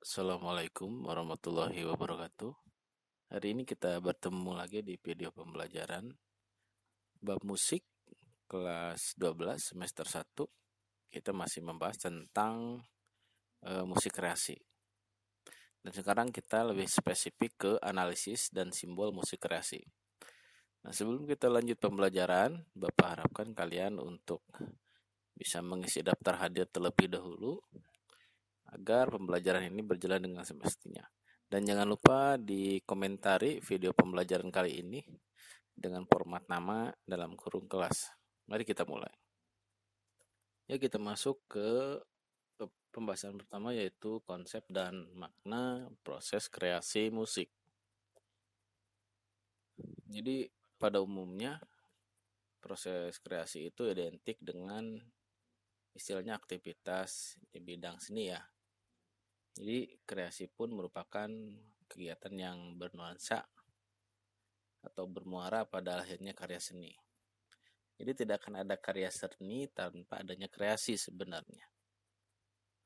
Assalamualaikum warahmatullahi wabarakatuh. Hari ini kita bertemu lagi di video pembelajaran bab musik kelas 12 semester 1. Kita masih membahas tentang musik kreasi. Dan sekarang kita lebih spesifik ke analisis dan simbol musik kreasi. Nah, sebelum kita lanjut pembelajaran, Bapak harapkan kalian untuk bisa mengisi daftar hadir terlebih dahulu agar pembelajaran ini berjalan dengan semestinya. Dan jangan lupa dikomentari video pembelajaran kali ini dengan format nama dalam kurung kelas. Mari kita mulai. Ya, kita masuk ke pembahasan pertama, yaitu konsep dan makna proses kreasi musik. Jadi pada umumnya proses kreasi itu identik dengan istilahnya aktivitas di bidang seni ya. Jadi kreasi pun merupakan kegiatan yang bernuansa atau bermuara pada lahirnya karya seni. Jadi tidak akan ada karya seni tanpa adanya kreasi sebenarnya.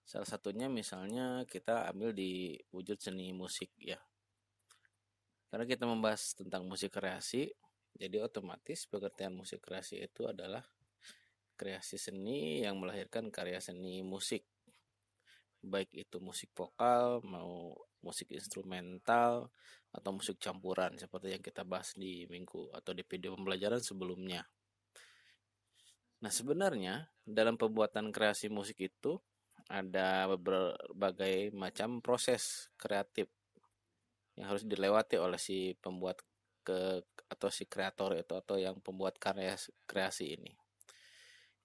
Salah satunya misalnya kita ambil di wujud seni musik ya. Karena kita membahas tentang musik kreasi, jadi otomatis pengertian musik kreasi itu adalah kreasi seni yang melahirkan karya seni musik. Baik itu musik vokal, mau musik instrumental, atau musik campuran seperti yang kita bahas di minggu atau di video pembelajaran sebelumnya. Nah, sebenarnya dalam pembuatan kreasi musik itu ada berbagai macam proses kreatif yang harus dilewati oleh si pembuat atau si kreator itu atau yang pembuat karya kreasi ini.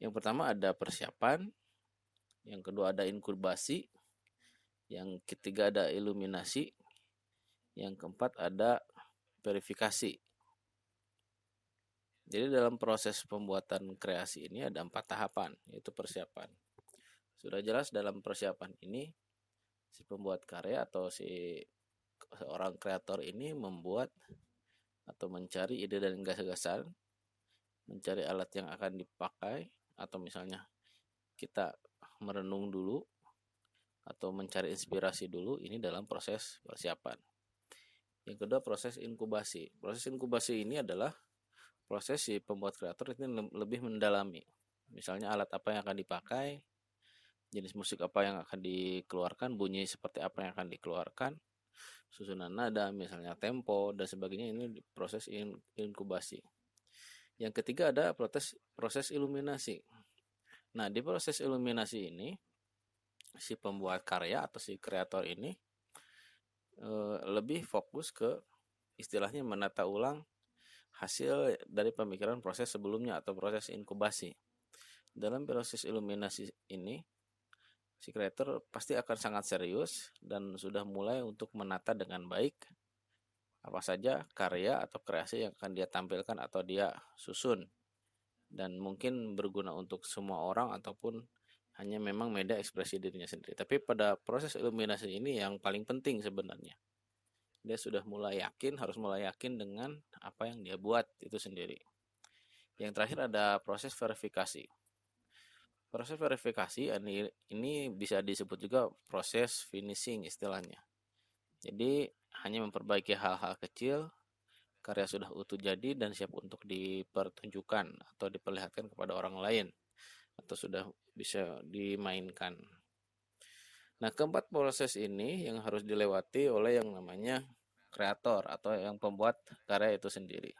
Yang pertama ada persiapan, yang kedua ada inkubasi, yang ketiga ada iluminasi, yang keempat ada verifikasi. Jadi dalam proses pembuatan kreasi ini ada 4 tahapan, yaitu persiapan. Sudah jelas dalam persiapan ini si pembuat karya atau si seorang kreator ini membuat atau mencari ide dan gagasan, mencari alat yang akan dipakai, atau misalnya kita merenung dulu atau mencari inspirasi dulu, ini dalam proses persiapan. Yang kedua proses inkubasi. Proses inkubasi ini adalah proses si pembuat kreator ini lebih mendalami. Misalnya alat apa yang akan dipakai, jenis musik apa yang akan dikeluarkan, bunyi seperti apa yang akan dikeluarkan, susunan nada, misalnya tempo dan sebagainya. Ini proses inkubasi. Yang ketiga ada proses iluminasi. Nah, di proses iluminasi ini si pembuat karya atau si kreator ini lebih fokus ke istilahnya menata ulang hasil dari pemikiran proses sebelumnya atau proses inkubasi. Dalam proses iluminasi ini si kreator pasti akan sangat serius dan sudah mulai untuk menata dengan baik apa saja karya atau kreasi yang akan dia tampilkan atau dia susun, dan mungkin berguna untuk semua orang ataupun hanya memang media ekspresi dirinya sendiri. Tapi pada proses iluminasi ini yang paling penting sebenarnya, dia sudah harus mulai yakin dengan apa yang dia buat itu sendiri. Yang terakhir ada proses verifikasi. Proses verifikasi ini bisa disebut juga proses finishing istilahnya. Jadi hanya memperbaiki hal-hal kecil, karya sudah utuh jadi dan siap untuk dipertunjukkan atau diperlihatkan kepada orang lain atau sudah bisa dimainkan. Nah, keempat proses ini yang harus dilewati oleh yang namanya kreator atau yang pembuat karya itu sendiri.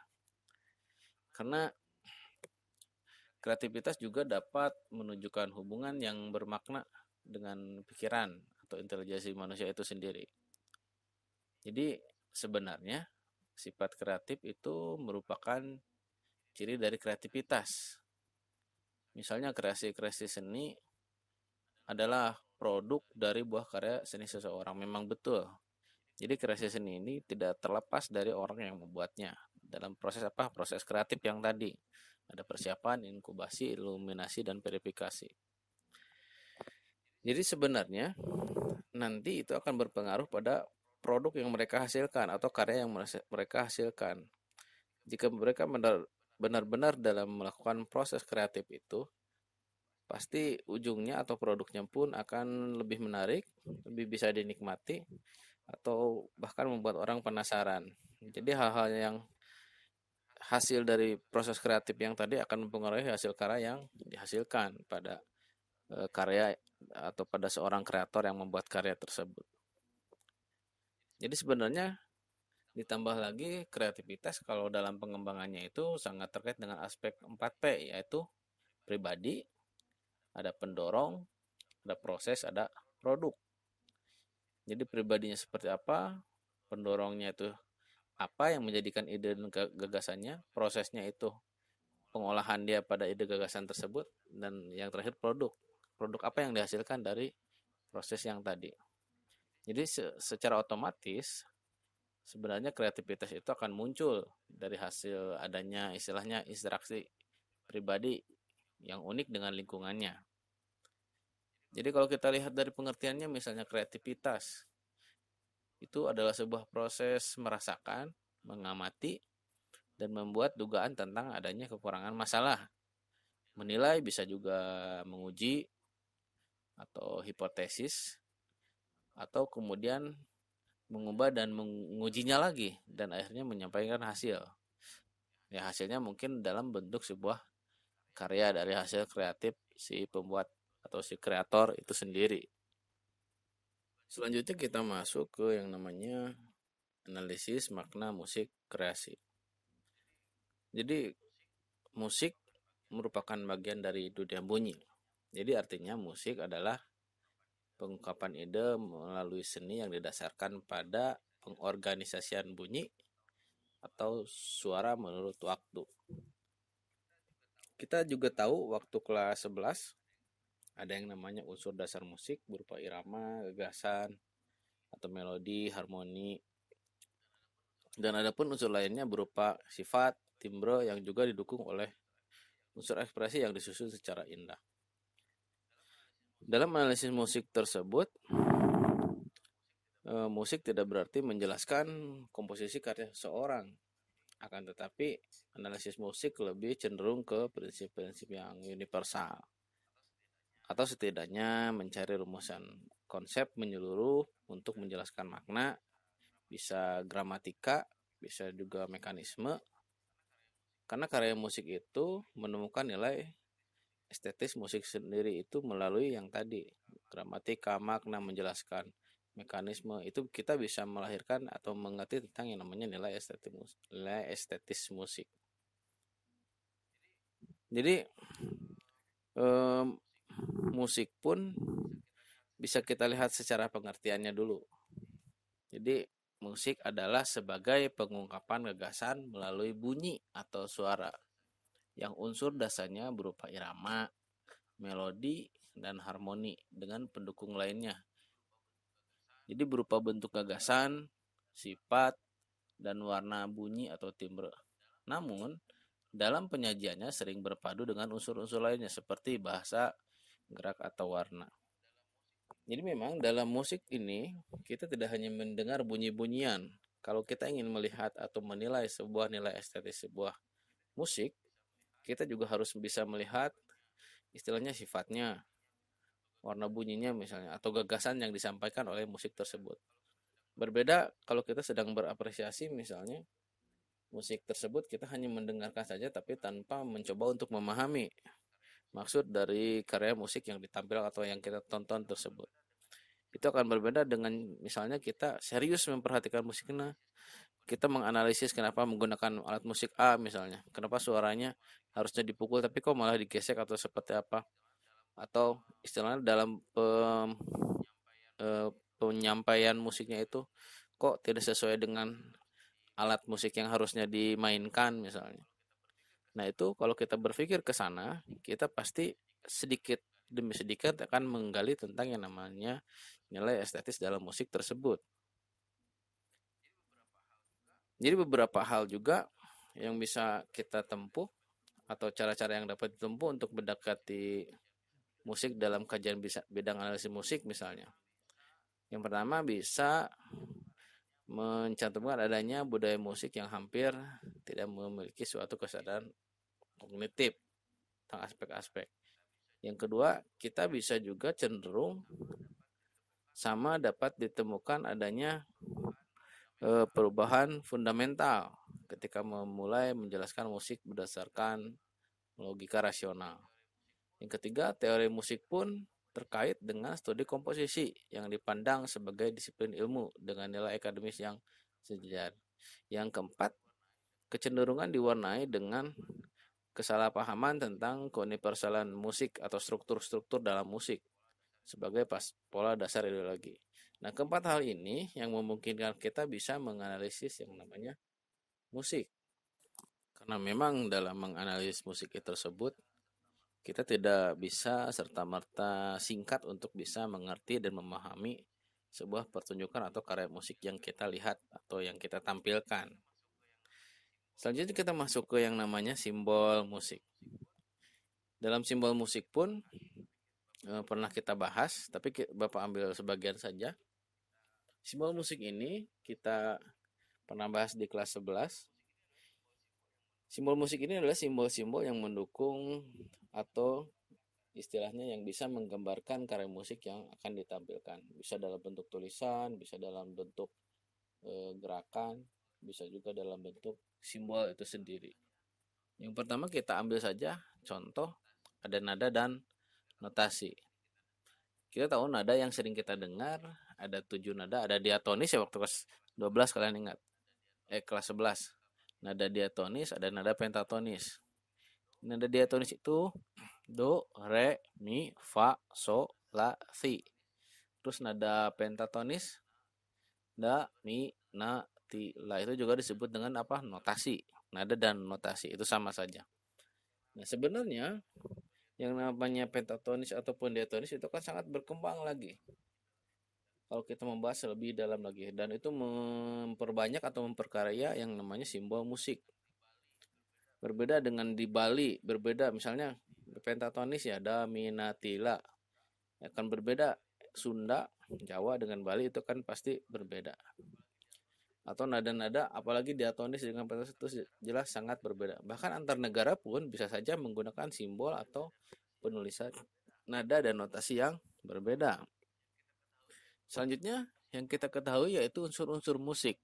Karena kreativitas juga dapat menunjukkan hubungan yang bermakna dengan pikiran atau intelijensi manusia itu sendiri. Jadi sebenarnya sifat kreatif itu merupakan ciri dari kreativitas. Misalnya kreasi-kreasi seni adalah produk dari buah karya seni seseorang. Memang betul. Jadi kreasi seni ini tidak terlepas dari orang yang membuatnya. Dalam proses apa? Proses kreatif yang tadi. Ada persiapan, inkubasi, iluminasi, dan verifikasi. Jadi sebenarnya nanti itu akan berpengaruh pada produk yang mereka hasilkan atau karya yang mereka hasilkan. Jika mereka benar-benar dalam melakukan proses kreatif itu, pasti ujungnya atau produknya pun akan lebih menarik, lebih bisa dinikmati, atau bahkan membuat orang penasaran. Jadi hal-hal yang hasil dari proses kreatif yang tadi akan mempengaruhi hasil karya yang dihasilkan pada karya atau pada seorang kreator yang membuat karya tersebut. Jadi sebenarnya ditambah lagi kreativitas kalau dalam pengembangannya itu sangat terkait dengan aspek 4P, yaitu pribadi, ada pendorong, ada proses, ada produk. Jadi pribadinya seperti apa, pendorongnya itu apa yang menjadikan ide dan gagasannya, prosesnya itu pengolahan dia pada ide gagasan tersebut, dan yang terakhir produk. Produk apa yang dihasilkan dari proses yang tadi. Jadi secara otomatis sebenarnya kreativitas itu akan muncul dari hasil adanya istilahnya interaksi pribadi yang unik dengan lingkungannya. Jadi kalau kita lihat dari pengertiannya, misalnya kreativitas itu adalah sebuah proses merasakan, mengamati, dan membuat dugaan tentang adanya kekurangan masalah. Menilai bisa juga menguji atau hipotesis, atau kemudian mengubah dan mengujinya lagi, dan akhirnya menyampaikan hasil. Ya hasilnya mungkin dalam bentuk sebuah karya dari hasil kreatif si pembuat atau si kreator itu sendiri. Selanjutnya kita masuk ke yang namanya analisis makna musik kreasi. Jadi musik merupakan bagian dari dunia bunyi. Jadi artinya musik adalah pengungkapan ide melalui seni yang didasarkan pada pengorganisasian bunyi atau suara menurut waktu. Kita juga tahu waktu kelas 11 ada yang namanya unsur dasar musik berupa irama, gagasan, atau melodi, harmoni. Dan ada pun unsur lainnya berupa sifat, timbre yang juga didukung oleh unsur ekspresi yang disusun secara indah. Dalam analisis musik tersebut, musik tidak berarti menjelaskan komposisi karya seseorang, akan tetapi analisis musik lebih cenderung ke prinsip-prinsip yang universal, atau setidaknya mencari rumusan konsep menyeluruh untuk menjelaskan makna, bisa gramatika, bisa juga mekanisme, karena karya musik itu menemukan nilai estetis musik sendiri itu melalui yang tadi, gramatika, makna, menjelaskan mekanisme, itu kita bisa melahirkan atau mengerti tentang yang namanya nilai estetis musik. Jadi musik pun bisa kita lihat secara pengertiannya dulu. Jadi musik adalah sebagai pengungkapan gagasan melalui bunyi atau suara yang unsur dasarnya berupa irama, melodi, dan harmoni dengan pendukung lainnya. Jadi berupa bentuk gagasan, sifat, dan warna bunyi atau timbre. Namun, dalam penyajiannya sering berpadu dengan unsur-unsur lainnya seperti bahasa, gerak, atau warna. Jadi memang dalam musik ini kita tidak hanya mendengar bunyi-bunyian. Kalau kita ingin melihat atau menilai sebuah nilai estetis sebuah musik, kita juga harus bisa melihat istilahnya sifatnya, warna bunyinya misalnya, atau gagasan yang disampaikan oleh musik tersebut. Berbeda kalau kita sedang berapresiasi misalnya, musik tersebut kita hanya mendengarkan saja tapi tanpa mencoba untuk memahami maksud dari karya musik yang ditampilkan atau yang kita tonton tersebut. Itu akan berbeda dengan misalnya kita serius memperhatikan musiknya, kita menganalisis kenapa menggunakan alat musik A misalnya, kenapa suaranya harusnya dipukul tapi kok malah digesek atau seperti apa, atau istilahnya dalam penyampaian musiknya itu kok tidak sesuai dengan alat musik yang harusnya dimainkan misalnya. Nah itu kalau kita berpikir ke sana, kita pasti sedikit demi sedikit akan menggali tentang yang namanya nilai estetis dalam musik tersebut. Jadi beberapa hal juga yang bisa kita tempuh atau cara-cara yang dapat ditempuh untuk mendekati musik dalam kajian bidang analisis musik misalnya. Yang pertama bisa mencantumkan adanya budaya musik yang hampir tidak memiliki suatu kesadaran kognitif tentang aspek-aspek. Yang kedua, kita bisa juga cenderung sama dapat ditemukan adanya perubahan fundamental ketika memulai menjelaskan musik berdasarkan logika rasional. Yang ketiga, teori musik pun terkait dengan studi komposisi yang dipandang sebagai disiplin ilmu dengan nilai akademis yang sejajar. Yang keempat, kecenderungan diwarnai dengan kesalahpahaman tentang keuniversalan musik atau struktur-struktur dalam musik sebagai pola dasar ideologi. Nah, keempat hal ini yang memungkinkan kita bisa menganalisis yang namanya musik. Karena memang dalam menganalisis musik tersebut, kita tidak bisa serta-merta singkat untuk bisa mengerti dan memahami sebuah pertunjukan atau karya musik yang kita lihat atau yang kita tampilkan. Selanjutnya kita masuk ke yang namanya simbol musik. Dalam simbol musik pun pernah kita bahas, tapi Bapak ambil sebagian saja. Simbol musik ini kita pernah bahas di kelas 11. Simbol musik ini adalah simbol-simbol yang mendukung atau istilahnya yang bisa menggambarkan karya musik yang akan ditampilkan. Bisa dalam bentuk tulisan, bisa dalam bentuk gerakan, bisa juga dalam bentuk simbol itu sendiri. Yang pertama kita ambil saja contoh, ada nada dan notasi. Kita tahu nada yang sering kita dengar, ada 7 nada, ada diatonis ya waktu kelas 12 kalian ingat. Kelas 11. Nada diatonis, ada nada pentatonis. Nada diatonis itu do, re, mi, fa, so, la, si. Terus nada pentatonis da, mi, na, ti, la itu juga disebut dengan apa? Notasi. Nada dan notasi itu sama saja. Nah, sebenarnya yang namanya pentatonis ataupun diatonis itu kan sangat berkembang lagi. Kalau kita membahas lebih dalam lagi, dan itu memperbanyak atau memperkaya yang namanya simbol musik. Berbeda dengan di Bali, berbeda misalnya pentatonis ya da, mi, na, ti, la. Akan berbeda Sunda, Jawa dengan Bali itu kan pasti berbeda. Atau nada-nada apalagi diatonis dengan pentatonis itu jelas sangat berbeda. Bahkan antar negara pun bisa saja menggunakan simbol atau penulisan nada dan notasi yang berbeda. Selanjutnya yang kita ketahui yaitu unsur-unsur musik.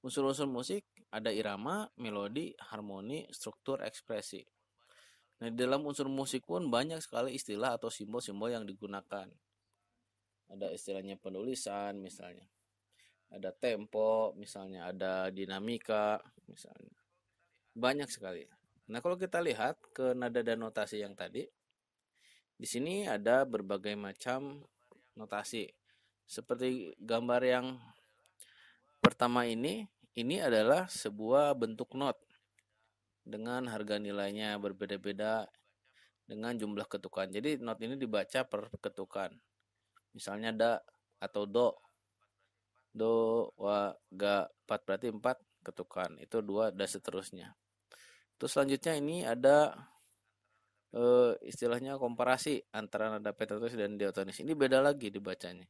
Unsur-unsur musik ada irama, melodi, harmoni, struktur, ekspresi. Nah, di dalam unsur musik pun banyak sekali istilah atau simbol-simbol yang digunakan. Ada istilahnya penulisan misalnya. Ada tempo, misalnya ada dinamika, misalnya. Banyak sekali. Nah, kalau kita lihat ke nada dan notasi yang tadi, di sini ada berbagai macam notasi. Seperti gambar yang pertama ini adalah sebuah bentuk not dengan harga nilainya berbeda-beda dengan jumlah ketukan. Jadi not ini dibaca per ketukan. Misalnya da atau do, wa, ga, 4 berarti 4 ketukan. Itu 2 dan seterusnya. Terus selanjutnya ini ada istilahnya komparasi antara nada pentatonis dan diatonis. Ini beda lagi dibacanya.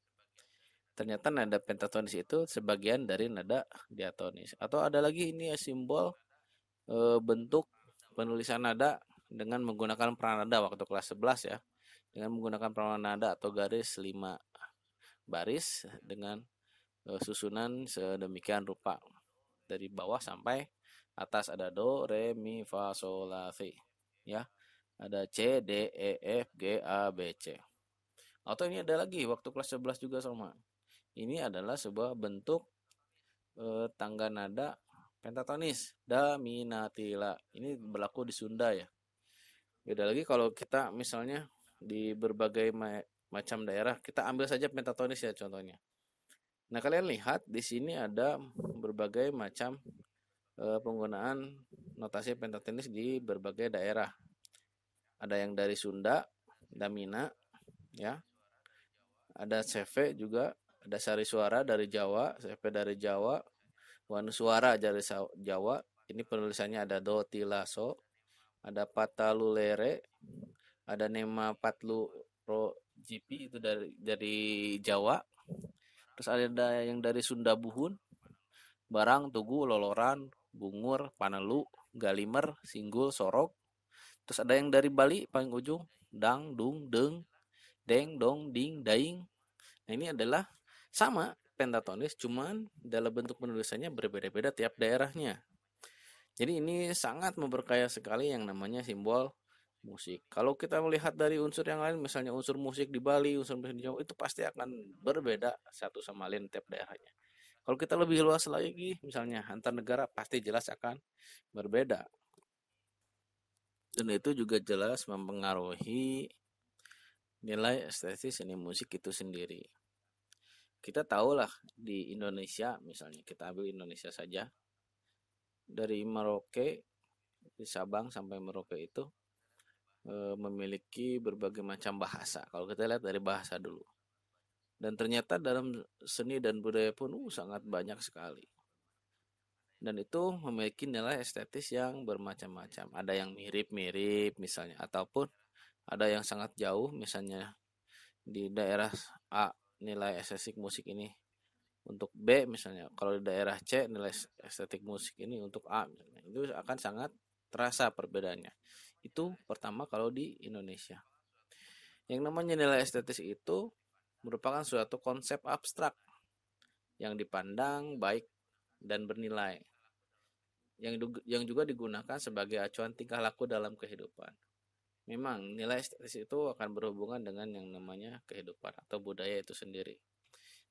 Ternyata nada pentatonis itu sebagian dari nada diatonis. Atau ada lagi ini ya simbol bentuk penulisan nada dengan menggunakan pranada waktu kelas 11 ya. Dengan menggunakan pranada atau garis 5 baris dengan susunan sedemikian rupa dari bawah sampai atas. Ada do, re, mi, fa, sol, la, si ya, ada C, D, E, F, G, A, B, C. Atau ini ada lagi waktu kelas 11 juga sama. Ini adalah sebuah bentuk tangga nada pentatonis da, mi, na, ti, la. Ini berlaku di Sunda ya. Beda lagi kalau kita misalnya di berbagai macam daerah, kita ambil saja pentatonis ya contohnya. Nah, kalian lihat di sini ada berbagai macam penggunaan notasi pentatonis di berbagai daerah. Ada yang dari Sunda, Damina, ya. Ada CV juga, ada sari suara dari Jawa, CV dari Jawa, wanusuara dari Jawa. Ini penulisannya ada do, ti, la, so. Ada patalulere, ada nema patlu pro GP itu dari Jawa. Terus ada yang dari Sunda Buhun, Barang, Tugu, Loloran, Bungur, Panelu, Galimer, Singgul, Sorok. Terus ada yang dari Bali paling ujung, dang, dung, deng, deng, dong, ding, daing. Nah, ini adalah sama pentatonis, cuman dalam bentuk penulisannya berbeda-beda tiap daerahnya. Jadi ini sangat memperkaya sekali yang namanya simbol musik. Kalau kita melihat dari unsur yang lain, misalnya unsur musik di Bali, unsur musik di Jawa, itu pasti akan berbeda satu sama lain tiap daerahnya. Kalau kita lebih luas lagi, misalnya antar negara, pasti jelas akan berbeda. Dan itu juga jelas mempengaruhi nilai estetis seni musik itu sendiri. Kita tahulah di Indonesia, misalnya kita ambil Indonesia saja, dari Merauke, di Sabang sampai Merauke itu memiliki berbagai macam bahasa. Kalau kita lihat dari bahasa dulu. Dan ternyata dalam seni dan budaya pun sangat banyak sekali. Dan itu memiliki nilai estetis yang bermacam-macam. Ada yang mirip-mirip misalnya, ataupun ada yang sangat jauh, misalnya di daerah A nilai estetik musik ini untuk B misalnya, kalau di daerah C nilai estetik musik ini untuk A misalnya. Itu akan sangat terasa perbedaannya. Itu pertama kalau di Indonesia. Yang namanya nilai estetis itu merupakan suatu konsep abstrak yang dipandang baik dan bernilai, yang juga digunakan sebagai acuan tingkah laku dalam kehidupan. Memang nilai estetis itu akan berhubungan dengan yang namanya kehidupan atau budaya itu sendiri.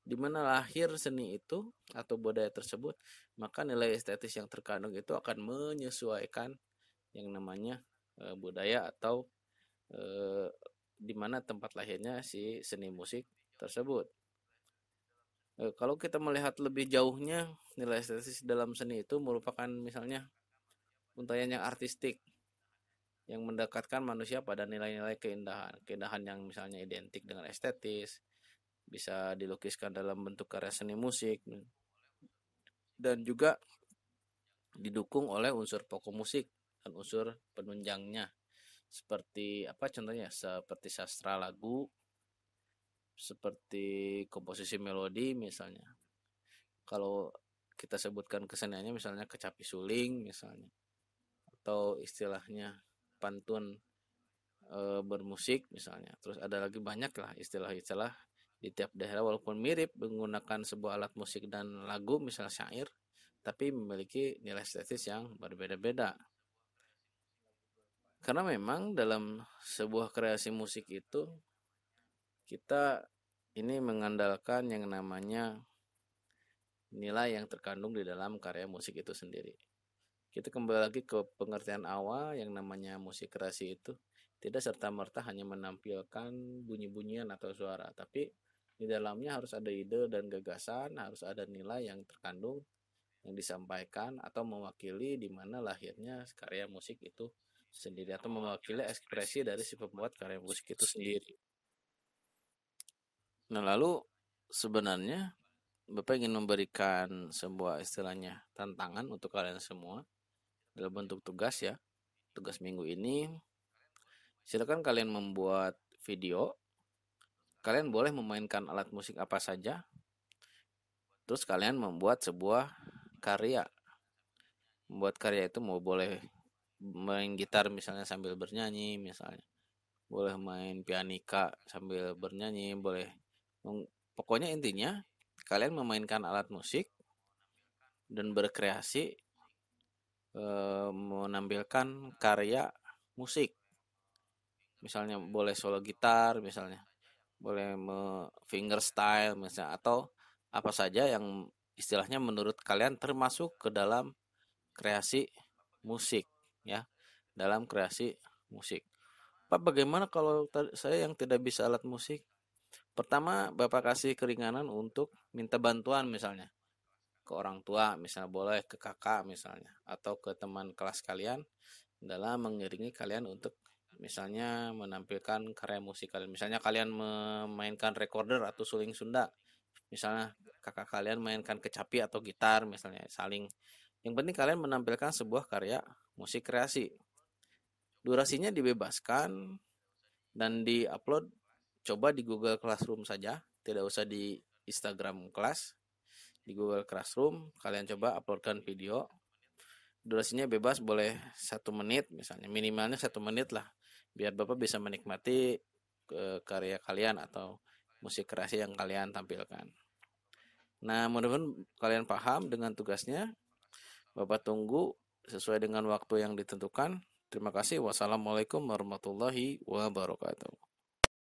Di mana lahir seni itu atau budaya tersebut, maka nilai estetis yang terkandung itu akan menyesuaikan yang namanya budaya atau di mana tempat lahirnya si seni musik tersebut. Kalau kita melihat lebih jauhnya, nilai estetis dalam seni itu merupakan misalnya untayan yang artistik yang mendekatkan manusia pada nilai-nilai keindahan. Keindahan yang misalnya identik dengan estetis, bisa dilukiskan dalam bentuk karya seni musik, dan juga didukung oleh unsur pokok musik dan unsur penunjangnya. Seperti apa contohnya? Seperti sastra lagu, seperti komposisi melodi misalnya. Kalau kita sebutkan keseniannya misalnya kecapi suling misalnya, atau istilahnya pantun bermusik misalnya. Terus ada lagi banyak lah istilah-istilah di tiap daerah, walaupun mirip menggunakan sebuah alat musik dan lagu misalnya syair, tapi memiliki nilai estetis yang berbeda-beda. Karena memang dalam sebuah kreasi musik itu kita ini mengandalkan yang namanya nilai yang terkandung di dalam karya musik itu sendiri. Kita kembali lagi ke pengertian awal yang namanya musik kreasi itu tidak serta-merta hanya menampilkan bunyi-bunyian atau suara, tapi di dalamnya harus ada ide dan gagasan, harus ada nilai yang terkandung yang disampaikan atau mewakili di mana lahirnya karya musik itu sendiri atau mewakili ekspresi dari si pembuat karya musik itu sendiri. Nah, lalu sebenarnya Bapak ingin memberikan sebuah istilahnya tantangan untuk kalian semua dalam bentuk tugas ya. Tugas minggu ini, silakan kalian membuat video. Kalian boleh memainkan alat musik apa saja. Terus kalian membuat sebuah karya. Membuat karya itu mau boleh main gitar misalnya sambil bernyanyi misalnya. Boleh main pianika sambil bernyanyi, boleh. Pokoknya intinya kalian memainkan alat musik dan berkreasi menampilkan karya musik. Misalnya boleh solo gitar misalnya, boleh finger style misalnya, atau apa saja yang istilahnya menurut kalian termasuk ke dalam kreasi musik ya, dalam kreasi musik. Pak, bagaimana kalau saya yang tidak bisa alat musik? Pertama, Bapak kasih keringanan untuk minta bantuan misalnya ke orang tua, misalnya boleh ke kakak misalnya, atau ke teman kelas kalian dalam mengiringi kalian untuk misalnya menampilkan karya musik kalian. Misalnya kalian memainkan recorder atau suling Sunda, misalnya kakak kalian mainkan kecapi atau gitar misalnya, saling. Yang penting kalian menampilkan sebuah karya musik kreasi. Durasinya dibebaskan dan di-upload coba di Google Classroom saja, tidak usah di Instagram kelas. Di Google Classroom kalian coba uploadkan video. Durasinya bebas, boleh 1 menit misalnya, minimalnya 1 menit lah. biar Bapak bisa menikmati karya kalian atau musik kreasi yang kalian tampilkan. Nah, mudah-mudahan kalian paham dengan tugasnya. Bapak tunggu sesuai dengan waktu yang ditentukan. Terima kasih. Wassalamualaikum warahmatullahi wabarakatuh.